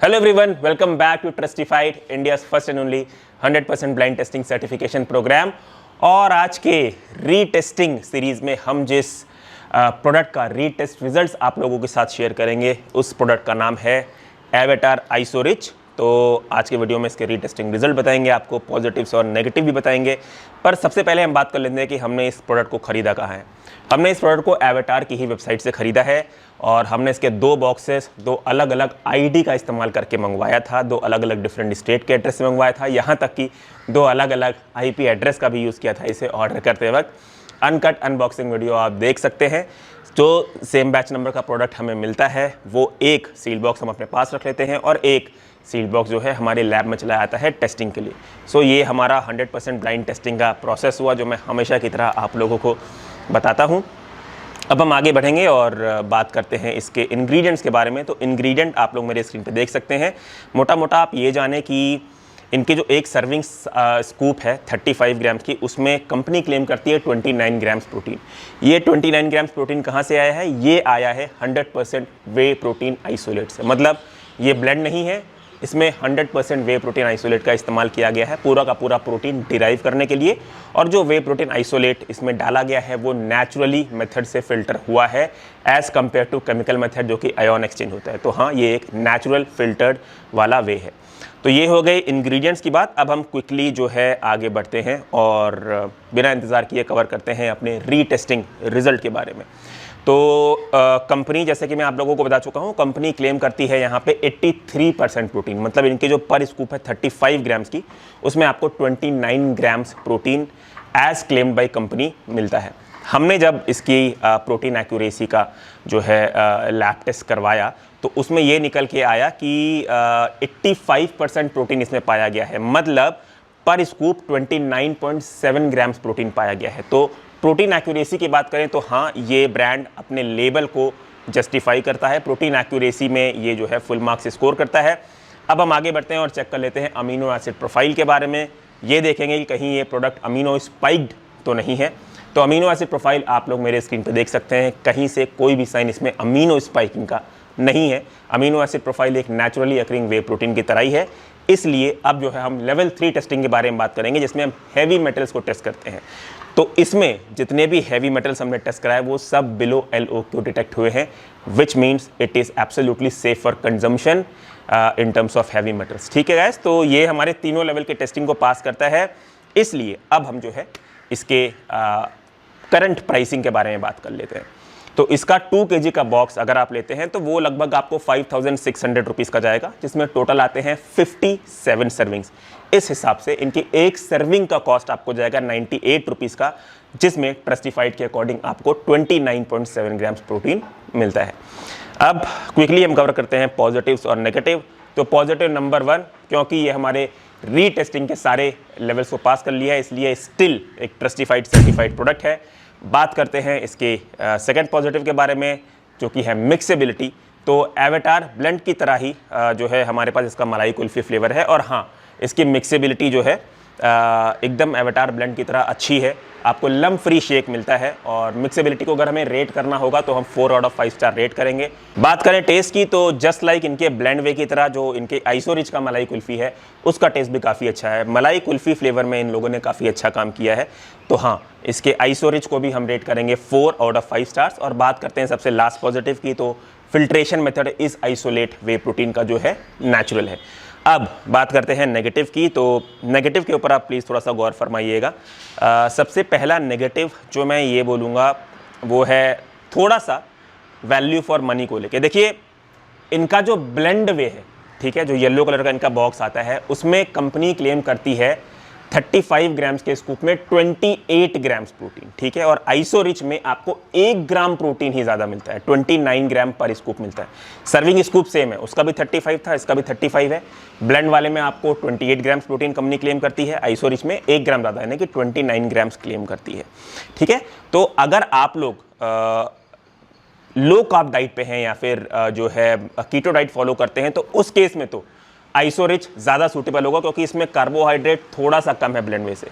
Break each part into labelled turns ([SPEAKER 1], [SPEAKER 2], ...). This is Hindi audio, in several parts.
[SPEAKER 1] Hello everyone, welcome back to Trustified, India's first and only 100% blind testing certification program। और आज के रीटेस्टिंग सीरीज में हम जिस प्रोडक्ट का रीटेस्ट रिजल्ट्स आप लोगों के साथ शेयर करेंगे उस प्रोडक्ट का नाम है एवेटार आइसोरिच। तो आज के वीडियो में इसके रीटेस्टिंग रिजल्ट बताएंगे, आपको पॉजिटिव्स और नेगेटिव भी बताएंगे। पर सबसे पहले हम बात कर लेते हैं कि हमने इस प्रोडक्ट को ख़रीदा कहाँ है। हमने इस प्रोडक्ट को एवेटार की ही वेबसाइट से ख़रीदा है और हमने इसके दो बॉक्सेस दो अलग अलग आईडी का इस्तेमाल करके मंगवाया था, दो अलग अलग डिफरेंट स्टेट के एड्रेस से मंगवाया था, यहाँ तक कि दो अलग अलग आईपी एड्रेस का भी यूज़ किया था इसे ऑर्डर करते वक्त। अनकट अनबॉक्सिंग वीडियो आप देख सकते हैं। जो सेम बैच नंबर का प्रोडक्ट हमें मिलता है वो एक सील बॉक्स हम अपने पास रख लेते हैं और एक सील बॉक्स जो है हमारे लैब में चलाया जाता है टेस्टिंग के लिए। सो ये हमारा 100% ब्लाइंड टेस्टिंग का प्रोसेस हुआ जो मैं हमेशा की तरह आप लोगों को बताता हूँ। अब हम आगे बढ़ेंगे और बात करते हैं इसके इंग्रेडिएंट्स के बारे में। तो इंग्रेडिएंट आप लोग मेरे स्क्रीन पे देख सकते हैं। मोटा मोटा आप ये जाने कि इनकी जो एक सर्विंग स्कूप है 35 ग्राम्स की, उसमें कंपनी क्लेम करती है 29 ग्राम्स प्रोटीन। ये 29 ग्राम्स प्रोटीन कहाँ से आया है? ये आया है 100% वे प्रोटीन आइसोलेट से। मतलब ये ब्लेंड नहीं है, इसमें 100% वे प्रोटीन आइसोलेट का इस्तेमाल किया गया है पूरा का पूरा प्रोटीन डिराइव करने के लिए। और जो वे प्रोटीन आइसोलेट इसमें डाला गया है वो नेचुरली मेथड से फिल्टर हुआ है as compared to chemical method जो कि आयन एक्सचेंज होता है। तो हाँ, ये एक नेचुरल फिल्टर्ड वाला वे है। तो ये हो गई इंग्रेडिएंट्स की बात। अब हम क्विकली जो है आगे बढ़ते हैं और बिना इंतज़ार किए कवर करते हैं अपने रीटेस्टिंग रिजल्ट के बारे में। तो कंपनी, जैसे कि मैं आप लोगों को बता चुका हूँ, कंपनी क्लेम करती है यहाँ पे 83% प्रोटीन। मतलब इनके जो पर स्कूप है 35 ग्राम्स की, उसमें आपको 29 grams protein as claimed by company मिलता है। हमने जब इसकी प्रोटीन एक्यूरेसी का जो है लैब टेस्ट करवाया तो उसमें ये निकल के आया कि 85% प्रोटीन इसमें पाया गया है। मतलब पर स्कूप 29.7 ग्राम्स प्रोटीन पाया गया है। तो प्रोटीन एक्यूरेसी की बात करें तो हाँ, ये ब्रांड अपने लेबल को जस्टिफाई करता है। प्रोटीन एक्यूरेसी में ये जो है फुल मार्क्स स्कोर करता है। अब हम आगे बढ़ते हैं और चेक कर लेते हैं अमीनो एसिड प्रोफाइल के बारे में। ये देखेंगे कि कहीं ये प्रोडक्ट अमीनो स्पाइक्ड तो नहीं है। तो अमीनो एसिड प्रोफाइल आप लोग मेरे स्क्रीन पर देख सकते हैं, कहीं से कोई भी साइन इसमें अमीनो स्पाइकिंग का नहीं है। अमीनो एसिड प्रोफाइल एक नेचुरली अकरिंग वे प्रोटीन की तरह ही है। इसलिए अब जो है हम लेवल 3 टेस्टिंग के बारे में बात करेंगे जिसमें हम हैवी मेटल्स को टेस्ट करते हैं। तो इसमें जितने भी हैवी मेटल्स हमने टेस्ट कराए वो सब बिलो LOQ डिटेक्ट हुए हैं, which means it is absolutely safe for consumption in terms of heavy metals. ठीक है गाइस, तो ये हमारे तीनों लेवल के टेस्टिंग को पास करता है। इसलिए अब हम जो है इसके करंट प्राइसिंग के बारे में बात कर लेते हैं। तो इसका 2 kg का बॉक्स अगर आप लेते हैं तो वो लगभग आपको 5600 रुपीज़ का जाएगा, जिसमें टोटल आते हैं 57 सर्विंग्स। इस हिसाब से इनकी एक सर्विंग का कॉस्ट आपको जाएगा 98 रुपीज़ का, जिसमें ट्रस्टिफाइड के अकॉर्डिंग आपको 29.7 ग्राम्स प्रोटीन मिलता है। अब क्विकली हम कवर करते हैं पॉजिटिव्स और नेगेटिव। तो पॉजिटिव नंबर 1, क्योंकि ये हमारे रीटेस्टिंग के सारे लेवल्स को पास कर लिया है, इसलिए स्टिल एक ट्रस्टिफाइड सर्टिफाइड प्रोडक्ट है। बात करते हैं इसके सेकंड पॉजिटिव के बारे में जो कि है मिक्सेबिलिटी। तो एवेटार ब्लेंड की तरह ही जो है हमारे पास इसका मलाई कुल्फी फ्लेवर है और हाँ, इसकी मिक्सेबिलिटी जो है एकदम एवेटार ब्लेंड की तरह अच्छी है। आपको लम्प फ्री शेक मिलता है और मिक्सेबिलिटी को अगर हमें रेट करना होगा तो हम 4 आउट ऑफ 5 स्टार रेट करेंगे। बात करें टेस्ट की तो जस्ट लाइक इनके ब्लेंड वे की तरह जो इनके आइसोरिच का मलाई कुल्फ़ी है उसका टेस्ट भी काफ़ी अच्छा है। मलाई कुल्फ़ी फ्लेवर में इन लोगों ने काफ़ी अच्छा काम किया है। तो हाँ, इसके आइसोरिच को भी हम रेट करेंगे 4 आउट ऑफ 5 स्टार्स। और बात करते हैं सबसे लास्ट पॉजिटिव की, तो फिल्ट्रेशन मेथड इस आइसोलेट वे प्रोटीन का जो है नेचुरल है। अब बात करते हैं नेगेटिव की। तो नेगेटिव के ऊपर आप प्लीज़ थोड़ा सा गौर फरमाइएगा। सबसे पहला नेगेटिव जो मैं ये बोलूँगा वो है थोड़ा सा वैल्यू फॉर मनी को लेके। देखिए, इनका जो ब्लेंड वे है, ठीक है, जो येलो कलर का इनका बॉक्स आता है उसमें कंपनी क्लेम करती है 35 ग्राम्स के स्कूप में 28 ग्राम्स प्रोटीन, ठीक है। और आइसोरिच में आपको 1 ग्राम प्रोटीन ही ज़्यादा मिलता है, 29 ग्राम पर स्कूप मिलता है। सर्विंग स्कूप सेम है, उसका भी 35 था, इसका भी 35 है। ब्लेंड वाले में आपको 28 ग्राम्स प्रोटीन कंपनी क्लेम करती है, आइसोरिच में 1 ग्राम ज़्यादा, यानी कि 29 ग्राम्स क्लेम करती है, ठीक है। तो अगर आप लोग लो कार्ब डाइट पे हैं या फिर जो है कीटो डाइट फॉलो करते हैं तो उस केस में तो आइसोरिच ज़्यादा सूटेबल होगा, क्योंकि इसमें कार्बोहाइड्रेट थोड़ा सा कम है ब्लेंड वे से।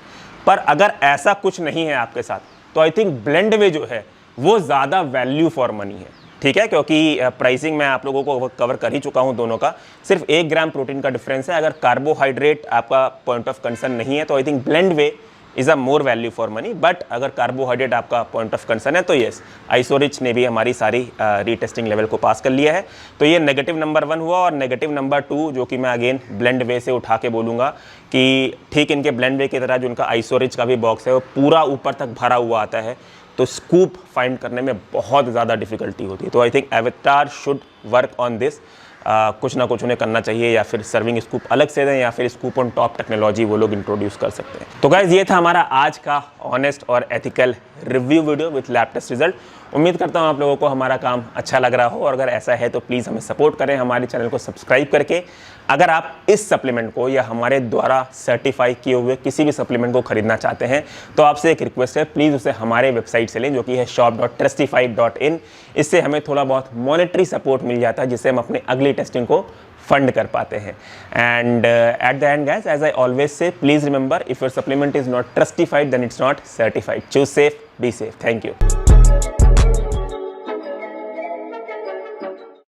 [SPEAKER 1] पर अगर ऐसा कुछ नहीं है आपके साथ तो आई थिंक ब्लेंड वे जो है वो ज़्यादा वैल्यू फॉर मनी है। ठीक है, क्योंकि प्राइसिंग मैं आप लोगों को कवर कर ही चुका हूं दोनों का। सिर्फ 1 ग्राम प्रोटीन का डिफरेंस है। अगर कार्बोहाइड्रेट आपका पॉइंट ऑफ कंसर्न नहीं है तो I think blend way is a more value for money, but अगर कार्बोहाइड्रेट आपका पॉइंट ऑफ कंसर्न है तो येस, आइसोरिच ने भी हमारी सारी रीटेस्टिंग लेवल को पास कर लिया है। तो ये नेगेटिव नंबर 1 हुआ। और नेगेटिव नंबर 2 जो कि मैं अगेन ब्लेंड वे से उठा के बोलूँगा कि ठीक इनके ब्लेंड वे की तरह जो उनका आइसोरिच का भी बॉक्स है वो पूरा ऊपर तक भरा हुआ आता है, तो स्कूप फाइंड करने में बहुत ज़्यादा डिफिकल्टी होती है। तो I think Avatar should work on this. कुछ ना कुछ उन्हें करना चाहिए, या फिर सर्विंग स्कूप अलग से दें, या फिर स्कूप ऑन टॉप टेक्नोलॉजी वो लोग इंट्रोड्यूस कर सकते हैं। तो गाइज ये था हमारा आज का ऑनेस्ट और ethical review video with lab test result. उम्मीद करता हूँ आप लोगों को हमारा काम अच्छा लग रहा हो, और अगर ऐसा है तो प्लीज़ हमें सपोर्ट करें हमारे चैनल को सब्सक्राइब करके। अगर आप इस सप्लीमेंट को या हमारे द्वारा सर्टिफाई किए हुए किसी भी सप्लीमेंट को खरीदना चाहते हैं तो आपसे एक रिक्वेस्ट है, प्लीज़ उसे हमारे वेबसाइट से लें जो कि है shop.trustified.in। इससे हमें थोड़ा बहुत मॉनेटरी सपोर्ट मिल जाता है जिससे हम अपने अगली टेस्टिंग को फंड कर पाते हैं। And at the end guys, as I always say, please remember, if your supplement is not trustified then it's not certified. Choose safe, be safe. Thank you.